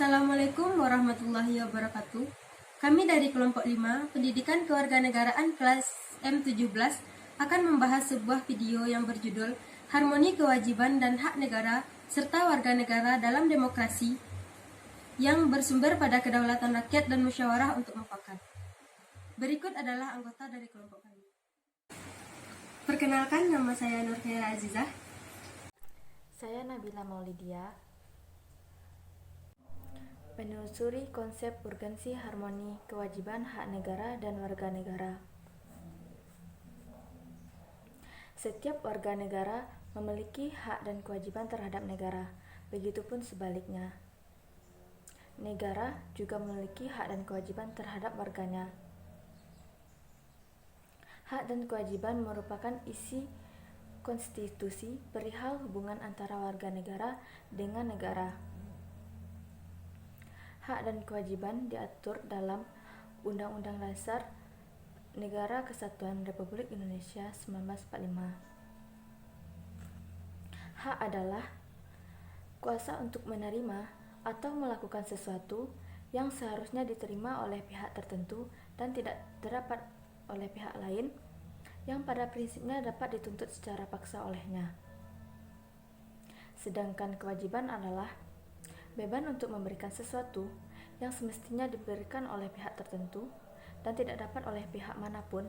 Assalamualaikum warahmatullahi wabarakatuh. Kami dari kelompok 5, Pendidikan Kewarganegaraan kelas M17 akan membahas sebuah video yang berjudul Harmoni Kewajiban dan Hak Negara serta Warga Negara dalam Demokrasi yang bersumber pada kedaulatan rakyat dan musyawarah untuk mufakat. Berikut adalah anggota dari kelompok kami. Perkenalkan, nama saya Nur Khaira Azizah. Saya Nabila Maulidia. Menelusuri konsep urgensi harmoni kewajiban hak negara dan warga negara. Setiap warga negara memiliki hak dan kewajiban terhadap negara, begitupun sebaliknya. Negara juga memiliki hak dan kewajiban terhadap warganya. Hak dan kewajiban merupakan isi konstitusi perihal hubungan antara warga negara dengan negara. Hak dan kewajiban diatur dalam Undang-Undang Dasar Negara Kesatuan Republik Indonesia 1945. Hak adalah kuasa untuk menerima atau melakukan sesuatu yang seharusnya diterima oleh pihak tertentu dan tidak dapat oleh pihak lain, yang pada prinsipnya dapat dituntut secara paksa olehnya. Sedangkan kewajiban adalah beban untuk memberikan sesuatu yang semestinya diberikan oleh pihak tertentu dan tidak dapat oleh pihak manapun,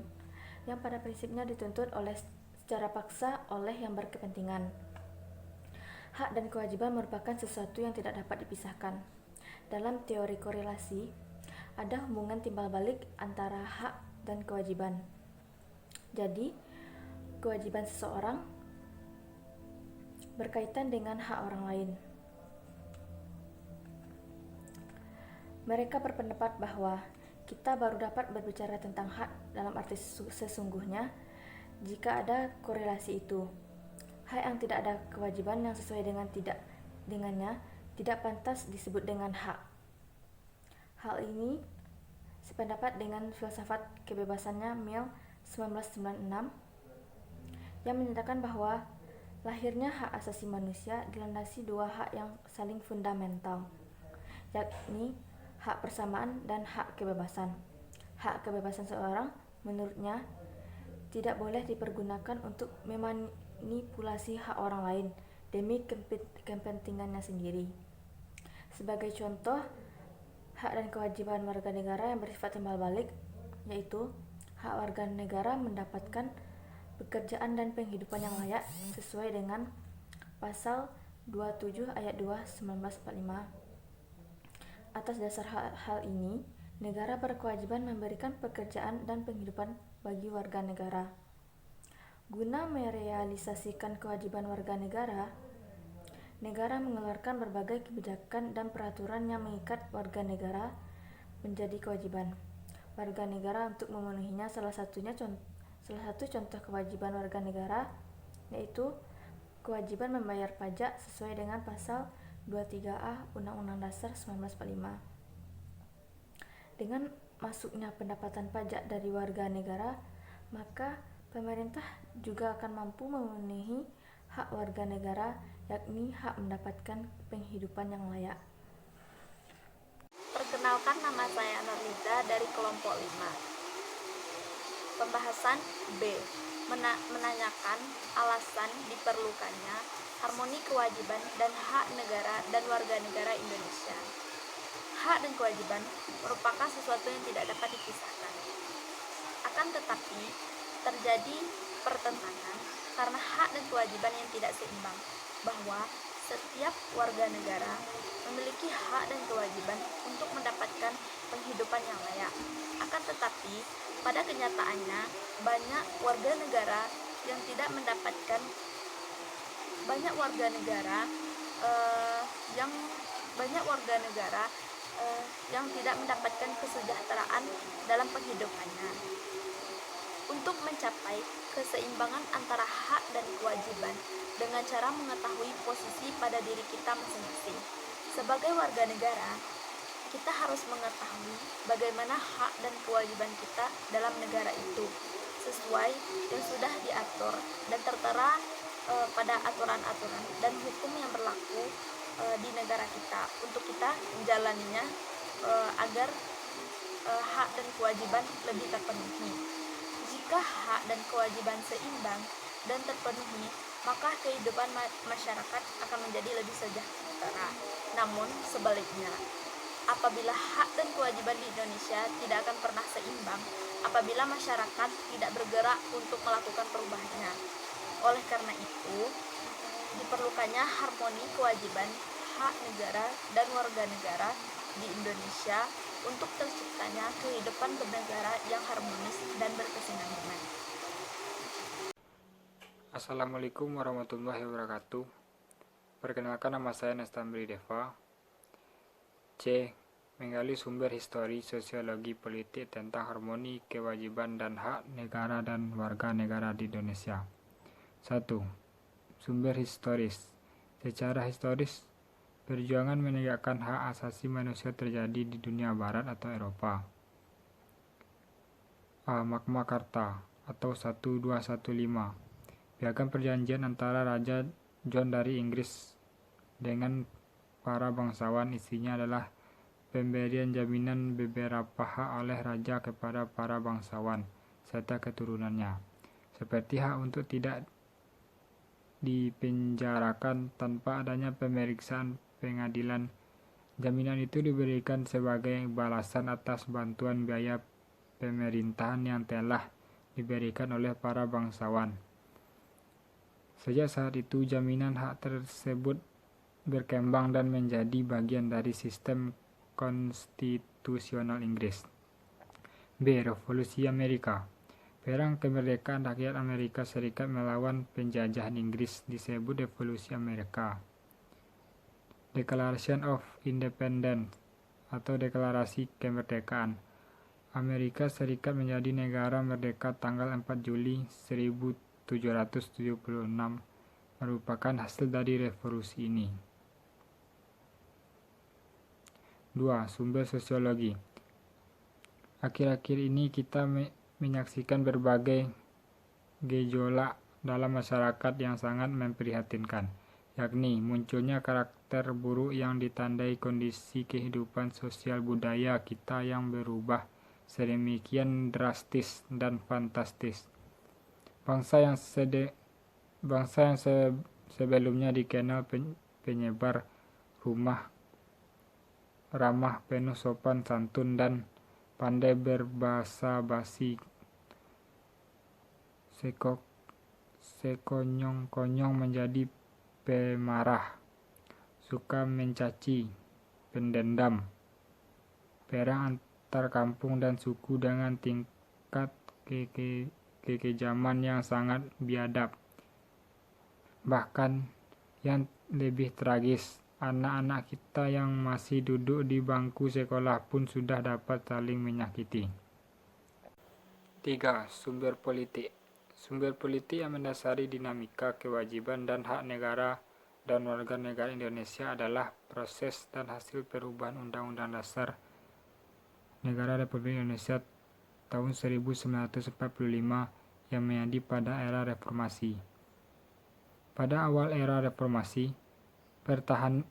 yang pada prinsipnya dituntut oleh secara paksa oleh yang berkepentingan. Hak dan kewajiban merupakan sesuatu yang tidak dapat dipisahkan. Dalam teori korelasi, ada hubungan timbal balik antara hak dan kewajiban. Jadi, kewajiban seseorang berkaitan dengan hak orang lain. Mereka berpendapat bahwa kita baru dapat berbicara tentang hak dalam arti sesungguhnya jika ada korelasi itu. Hak yang tidak ada kewajiban yang sesuai dengannya tidak pantas disebut dengan hak. Hal ini sependapat dengan filsafat kebebasannya Mill 1996 yang menyatakan bahwa lahirnya hak asasi manusia dilandasi dua hak yang saling fundamental, yakni hak persamaan dan hak kebebasan. Hak kebebasan seorang, menurutnya, tidak boleh dipergunakan untuk memanipulasi hak orang lain demi kepentingannya sendiri. Sebagai contoh, hak dan kewajiban warga negara yang bersifat timbal balik, yaitu hak warga negara mendapatkan pekerjaan dan penghidupan yang layak sesuai dengan Pasal 27 Ayat 2 1945. Atas dasar hal ini, negara berkewajiban memberikan pekerjaan dan penghidupan bagi warga negara. Guna merealisasikan kewajiban warga negara, negara mengeluarkan berbagai kebijakan dan peraturan yang mengikat warga negara menjadi kewajiban warga negara untuk memenuhinya. Salah satu contoh kewajiban warga negara yaitu kewajiban membayar pajak sesuai dengan Pasal 23A Undang-Undang Dasar 1945. Dengan masuknya pendapatan pajak dari warga negara, maka pemerintah juga akan mampu memenuhi hak warga negara, yakni hak mendapatkan penghidupan yang layak. Perkenalkan, nama saya Nurliza dari kelompok 5. Pembahasan B. Menanyakan alasan diperlukannya harmoni kewajiban dan hak negara dan warga negara Indonesia. Hak dan kewajiban merupakan sesuatu yang tidak dapat dipisahkan. Akan tetapi, terjadi pertentangan karena hak dan kewajiban yang tidak seimbang, bahwa setiap warga negara memiliki hak dan kewajiban untuk mendapatkan penghidupan yang layak. Akan tetapi, pada kenyataannya, banyak warga negara yang tidak mendapatkan yang tidak mendapatkan kesejahteraan dalam penghidupannya. Untuk mencapai keseimbangan antara hak dan kewajiban dengan cara mengetahui posisi pada diri kita masing-masing. Sebagai warga negara, kita harus mengetahui bagaimana hak dan kewajiban kita dalam negara itu, sesuai yang sudah diatur dan tertera pada aturan-aturan dan hukum yang berlaku di negara kita untuk kita menjalaninya agar hak dan kewajiban lebih terpenuhi. Jika hak dan kewajiban seimbang dan terpenuhi, maka kehidupan masyarakat akan menjadi lebih sejahtera. Namun sebaliknya, apabila hak dan kewajiban di Indonesia tidak akan pernah seimbang, apabila masyarakat tidak bergerak untuk melakukan perubahannya. Oleh karena itu, diperlukannya harmoni kewajiban hak negara dan warga negara di Indonesia untuk terciptanya kehidupan bernegara yang harmonis dan berkesinambungan. Assalamualaikum warahmatullahi wabarakatuh. Perkenalkan, nama saya Nestambri Deva. C. Menggali sumber histori sosiologi politik tentang harmoni kewajiban dan hak negara dan warga negara di Indonesia. 1. Sumber historis. Secara historis, perjuangan menegakkan hak asasi manusia terjadi di dunia barat atau Eropa. A. Magna Carta atau 1215, piagam perjanjian antara Raja John dari Inggris dengan para bangsawan. Isinya adalah pemberian jaminan beberapa hak oleh raja kepada para bangsawan serta keturunannya, seperti hak untuk tidak dipenjarakan tanpa adanya pemeriksaan pengadilan. Jaminan itu diberikan sebagai balasan atas bantuan biaya pemerintahan yang telah diberikan oleh para bangsawan. Sejak saat itu, jaminan hak tersebut berkembang dan menjadi bagian dari sistem konstitusional Inggris. B. Revolusi Amerika. Perang kemerdekaan rakyat Amerika Serikat melawan penjajahan Inggris disebut Revolusi Amerika. Declaration of Independence atau Deklarasi Kemerdekaan. Amerika Serikat menjadi negara merdeka tanggal 4 Juli 1776 merupakan hasil dari revolusi ini. 2. Sumber sosiologi. Akhir-akhir ini kita menyaksikan berbagai gejolak dalam masyarakat yang sangat memprihatinkan, yakni munculnya karakter buruk yang ditandai kondisi kehidupan sosial budaya kita yang berubah sedemikian drastis dan fantastis. Bangsa yang sebelumnya dikenal penyebar ramah, penuh sopan santun, dan pandai berbahasa basi, sekonyong-konyong menjadi pemarah, suka mencaci, pendendam, perang antar kampung dan suku dengan tingkat kekejaman yang sangat biadab. Bahkan yang lebih tragis, anak-anak kita yang masih duduk di bangku sekolah pun sudah dapat saling menyakiti. 3. Sumber politik. Sumber politik yang mendasari dinamika kewajiban dan hak negara dan warga negara Indonesia adalah proses dan hasil perubahan Undang-Undang Dasar Negara Republik Indonesia tahun 1945 yang menjadi pada era reformasi. Pada awal era reformasi, pertengahan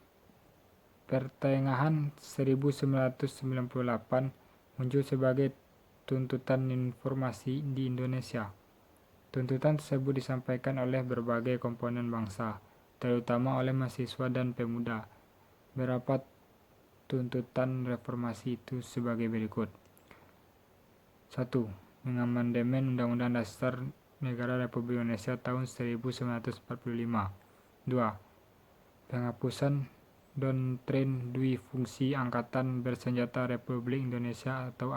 1998 muncul sebagai tuntutan informasi di Indonesia. Tuntutan tersebut disampaikan oleh berbagai komponen bangsa, terutama oleh mahasiswa dan pemuda. Beberapa tuntutan reformasi itu sebagai berikut. 1. Mengamandemen Undang-Undang Dasar Negara Republik Indonesia tahun 1945. 2. Penghapusan doktrin dui fungsi Angkatan Bersenjata Republik Indonesia atau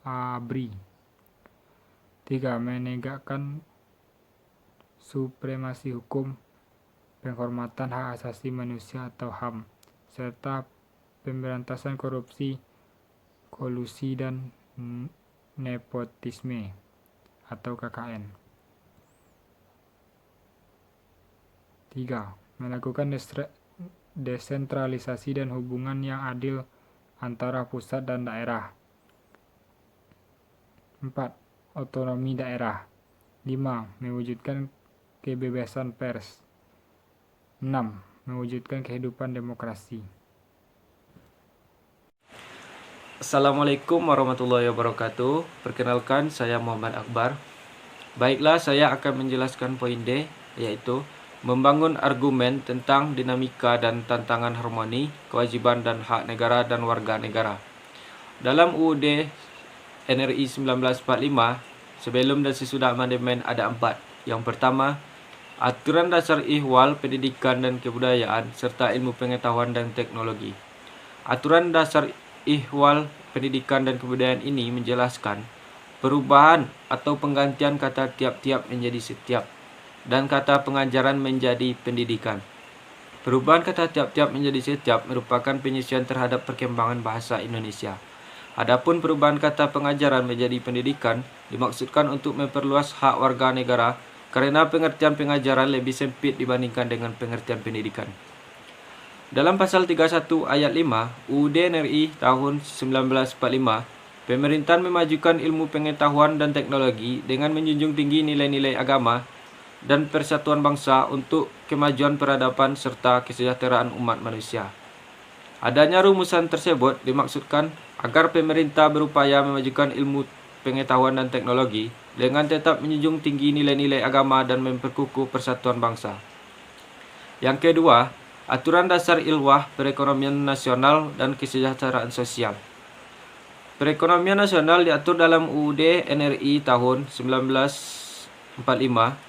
ABRI. 3. Menegakkan supremasi hukum, penghormatan hak asasi manusia atau HAM, serta pemberantasan korupsi, kolusi, dan nepotisme atau KKN. 3. Melakukan desentralisasi dan hubungan yang adil antara pusat dan daerah. 4. Otonomi daerah. 5. Mewujudkan kebebasan pers. 6. mewujudkan kehidupan demokrasi. Assalamualaikum warahmatullahi wabarakatuh. Perkenalkan, saya Muhammad Akbar. Baiklah, saya akan menjelaskan poin D, yaitu membangun argumen tentang dinamika dan tantangan harmoni, kewajiban dan hak negara dan warga negara. Dalam UUD NRI 1945, sebelum dan sesudah amandemen ada 4. Yang pertama, aturan dasar ihwal pendidikan dan kebudayaan serta ilmu pengetahuan dan teknologi. Aturan dasar ihwal pendidikan dan kebudayaan ini menjelaskan perubahan atau penggantian kata tiap-tiap menjadi setiap dan kata pengajaran menjadi pendidikan. Perubahan kata tiap-tiap menjadi setiap merupakan penyusuan terhadap perkembangan bahasa Indonesia. Adapun perubahan kata pengajaran menjadi pendidikan dimaksudkan untuk memperluas hak warga negara karena pengertian pengajaran lebih sempit dibandingkan dengan pengertian pendidikan. Dalam pasal 31 ayat 5 UUD NRI tahun 1945, pemerintahan memajukan ilmu pengetahuan dan teknologi dengan menjunjung tinggi nilai-nilai agama dan persatuan bangsa untuk kemajuan peradaban serta kesejahteraan umat manusia. Adanya rumusan tersebut dimaksudkan agar pemerintah berupaya memajukan ilmu pengetahuan dan teknologi dengan tetap menjunjung tinggi nilai-nilai agama dan memperkukuh persatuan bangsa. Yang kedua, aturan dasar ilwah perekonomian nasional dan kesejahteraan sosial. Perekonomian nasional diatur dalam UUD NRI tahun 1945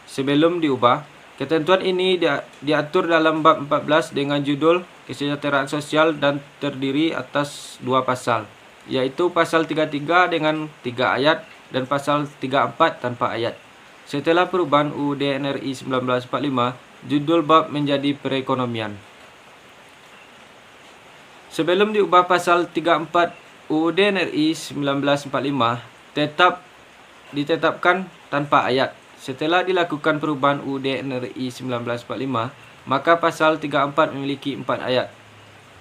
sebelum diubah. Ketentuan ini diatur dalam bab 14 dengan judul Kesejahteraan Sosial dan terdiri atas 2 pasal, yaitu pasal 33 dengan 3 ayat dan pasal 34 tanpa ayat. Setelah perubahan UUD NRI 1945, judul bab menjadi perekonomian. Sebelum diubah pasal 34 UUD NRI 1945 ditetapkan tanpa ayat. Setelah dilakukan perubahan UUD NRI 1945, maka pasal 34 memiliki 4 ayat.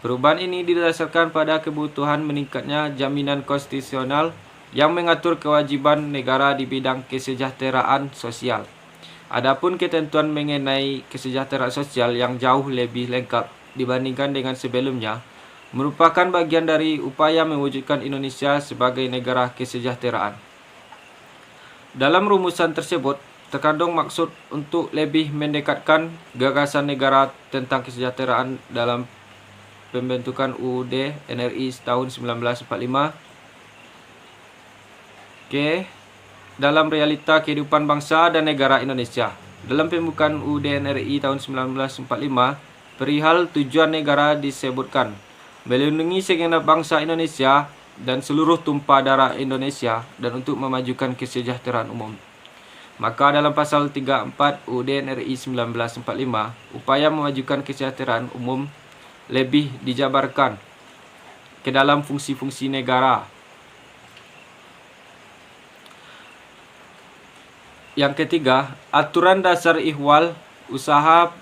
Perubahan ini didasarkan pada kebutuhan meningkatnya jaminan konstitusional yang mengatur kewajiban negara di bidang kesejahteraan sosial. Adapun ketentuan mengenai kesejahteraan sosial yang jauh lebih lengkap dibandingkan dengan sebelumnya merupakan bagian dari upaya mewujudkan Indonesia sebagai negara kesejahteraan. Dalam rumusan tersebut terkandung maksud untuk lebih mendekatkan gagasan negara tentang kesejahteraan dalam pembentukan UUD NRI tahun 1945 dalam realita kehidupan bangsa dan negara Indonesia. Dalam pembukaan UUD NRI tahun 1945, perihal tujuan negara disebutkan melindungi segenap bangsa Indonesia dan seluruh tumpah darah Indonesia dan untuk memajukan kesejahteraan umum. Maka dalam pasal 34 UUD NRI 1945, upaya memajukan kesejahteraan umum lebih dijabarkan ke dalam fungsi-fungsi negara. Yang ketiga, aturan dasar ihwal usaha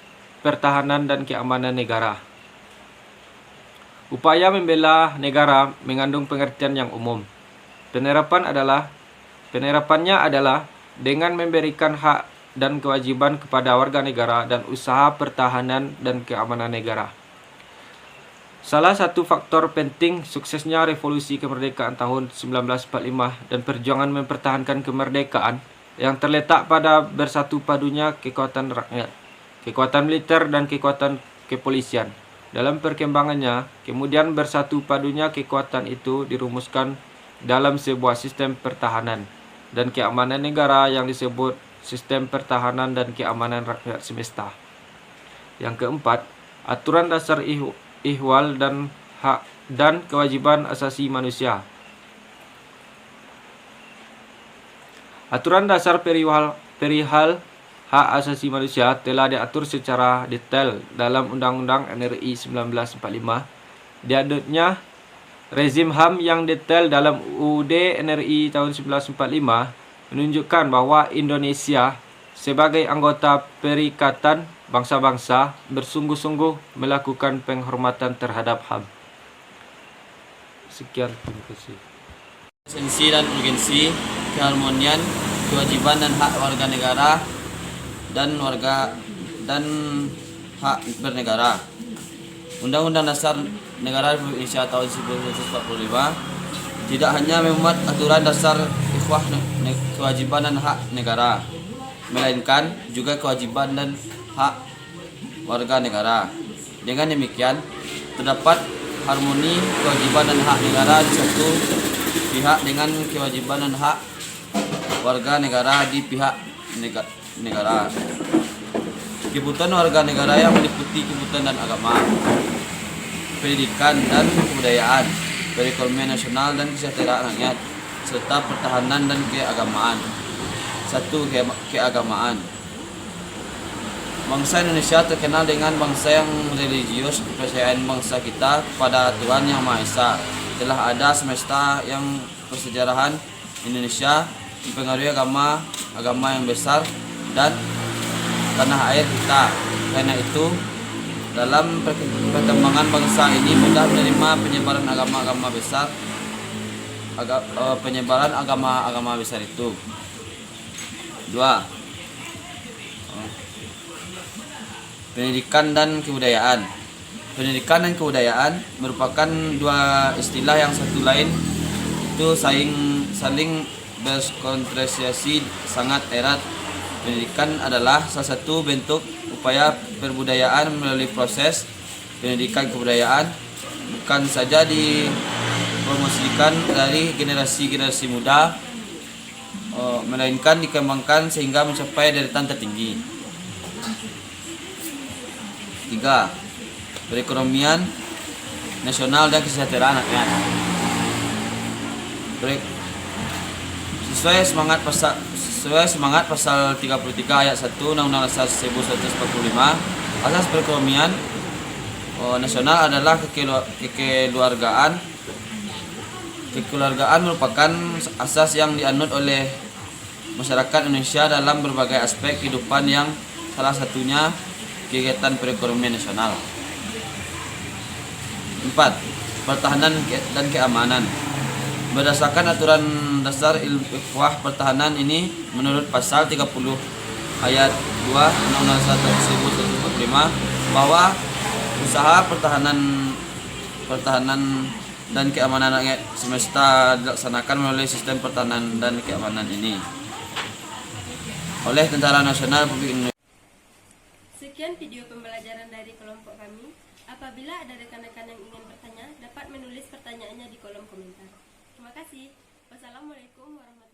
pertahanan dan keamanan negara. Upaya membela negara mengandung pengertian yang umum. Penerapannya adalah dengan memberikan hak dan kewajiban kepada warga negara dan usaha pertahanan dan keamanan negara. Salah satu faktor penting suksesnya revolusi kemerdekaan tahun 1945 dan perjuangan mempertahankan kemerdekaan yang terletak pada bersatu padunya kekuatan rakyat, kekuatan militer dan kekuatan kepolisian. Dalam perkembangannya, kemudian bersatu padunya kekuatan itu dirumuskan dalam sebuah sistem pertahanan dan keamanan negara yang disebut Sistem Pertahanan dan Keamanan Rakyat Semesta. Yang keempat, aturan dasar ihwal dan hak dan kewajiban asasi manusia. Aturan dasar perihal hak asasi manusia telah diatur secara detail dalam Undang-Undang NRI 1945. Diadoptnya rezim HAM yang detail dalam UUD NRI tahun 1945 menunjukkan bahwa Indonesia sebagai anggota Perikatan Bangsa-Bangsa bersungguh-sungguh melakukan penghormatan terhadap HAM. Sekian, terima kasih. Esensi dan urgensi, keharmonian, kewajiban dan hak warga negara dan hak bernegara. Undang-Undang Dasar Negara Republik Indonesia tahun 1945 tidak hanya memuat aturan dasar ikhwah kewajiban dan hak negara, melainkan juga kewajiban dan hak warga negara. Dengan demikian, terdapat harmoni kewajiban dan hak negara di satu pihak dengan kewajiban dan hak warga negara di pihak negara. Kebutuhan warga negara yang meliputi kebutuhan dan agama, pendidikan dan kebudayaan, perekonomian nasional dan kesejahteraan rakyat, serta pertahanan dan keagamaan. 1. Keagamaan. Bangsa Indonesia terkenal dengan bangsa yang religius. Kepercayaan bangsa kita kepada Tuhan Yang Maha Esa. Telah ada semesta yang persejarahan Indonesia dipengaruhi agama yang besar dan tanah air kita. Karena itu, dalam perkembangan bangsa ini mudah menerima penyebaran agama-agama besar, penyebaran agama-agama besar itu. 2. Pendidikan dan kebudayaan. Pendidikan dan kebudayaan merupakan dua istilah yang satu lain itu saling berkontrastasi sangat erat. Pendidikan adalah salah satu bentuk upaya perbudayaan melalui proses pendidikan kebudayaan, bukan saja dipromosikan dari generasi-generasi muda, melainkan dikembangkan sehingga mencapai deretan tertinggi. 3. Perekonomian nasional dan kesejahteraan rakyat. Sesuai semangat pasal 33 ayat 1 Undang-Undang Dasar 1945, asas perekonomian nasional adalah kekeluargaan. Kekeluargaan merupakan asas yang dianut oleh masyarakat Indonesia dalam berbagai aspek kehidupan, yang salah satunya kegiatan perekonomian nasional. 4. Pertahanan dan keamanan. Berdasarkan aturan dasar ikhwah pertahanan ini, menurut pasal 30 ayat 2 Undang-Undang Dasar 1945 bahwa usaha pertahanan dan keamanan rakyat semesta dilaksanakan melalui sistem pertahanan dan keamanan ini oleh Tentara Nasional Republik Indonesia. Sekian video pembelajaran dari kelompok kami. Apabila ada rekan-rekan yang ingin bertanya, dapat menulis pertanyaannya di kolom komentar. Terima kasih. Wassalamualaikum warahmatullahi wabarakatuh.